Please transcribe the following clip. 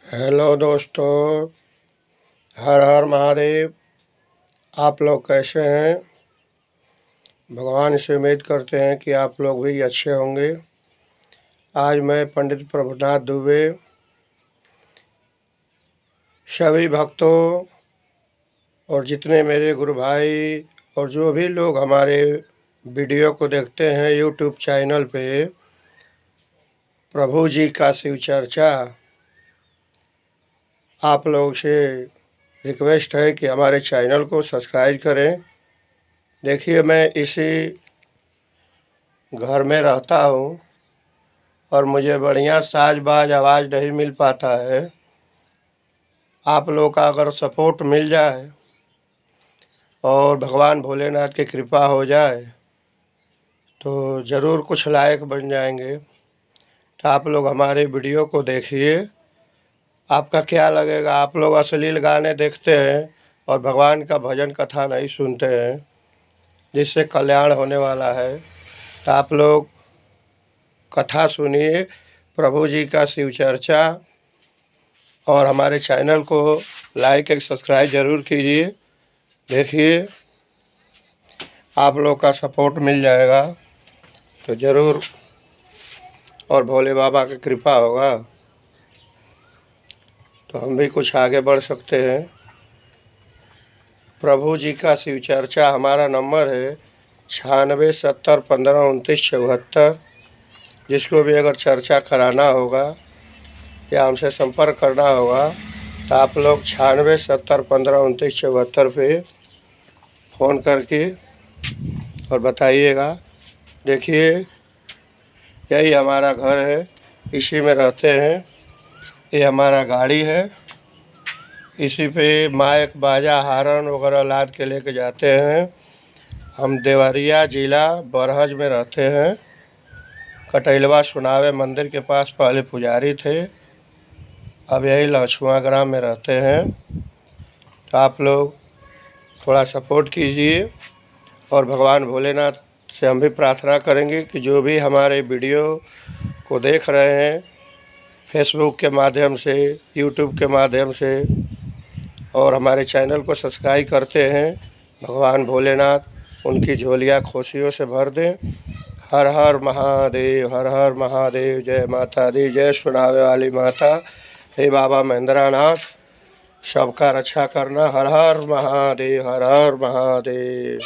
Hello दोस्तों, हर हर महादेव। आप लोग कैसे हैं? भगवान से उम्मीद करते हैं कि आप लोग भी अच्छे होंगे। आज मैं पंडित प्रभुनाथ दुबे सभी भक्तों और जितने मेरे गुरु भाई और जो भी लोग हमारे वीडियो को देखते हैं यूट्यूब चैनल पे, प्रभु जी का शिव चर्चा, आप लोग से रिक्वेस्ट है कि हमारे चैनल को सब्सक्राइब करें। देखिए, मैं इसी घर में रहता हूँ और मुझे बढ़िया साज बाज आवाज़ नहीं मिल पाता है। आप लोग का अगर सपोर्ट मिल जाए और भगवान भोलेनाथ की कृपा हो जाए तो ज़रूर कुछ लायक बन जाएंगे। तो आप लोग हमारे वीडियो को देखिए। आपका क्या लगेगा? आप लोग अश्लील गाने देखते हैं और भगवान का भजन कथा नहीं सुनते हैं, जिससे कल्याण होने वाला है। तो आप लोग कथा सुनिए, प्रभु जी का शिव चर्चा, और हमारे चैनल को लाइक और सब्सक्राइब ज़रूर कीजिए। देखिए, आप लोग का सपोर्ट मिल जाएगा तो ज़रूर, और भोले बाबा की कृपा होगा तो हम भी कुछ आगे बढ़ सकते हैं। प्रभु जी का शिव चर्चा हमारा नंबर है 9670152974। जिसको भी अगर चर्चा कराना होगा या हमसे संपर्क करना होगा तो आप लोग 9670152974 पे फ़ोन करके और बताइएगा। देखिए, यही हमारा घर है, इसी में रहते हैं। ये हमारा गाड़ी है, इसी पे माइक बाजा हारन वगैरह लाद के लेके जाते हैं। हम देवरिया जिला बरहज में रहते हैं। कटैलवा सुनावे मंदिर के पास पहले पुजारी थे, अब यही लक्ष्मा ग्राम में रहते हैं। तो आप लोग थोड़ा सपोर्ट कीजिए और भगवान भोलेनाथ से हम भी प्रार्थना करेंगे कि जो भी हमारे वीडियो को देख रहे हैं फेसबुक के माध्यम से, यूट्यूब के माध्यम से, और हमारे चैनल को सब्सक्राइब करते हैं, भगवान भोलेनाथ उनकी झोलियाँ खुशियों से भर दें। हर हर महादेव, हर हर महादेव। जय माता दी, जय सुनावे वाली माता। हे बाबा महेंद्रनाथ, सबका रक्षा करना। हर हर महादेव, हर हर महादेव।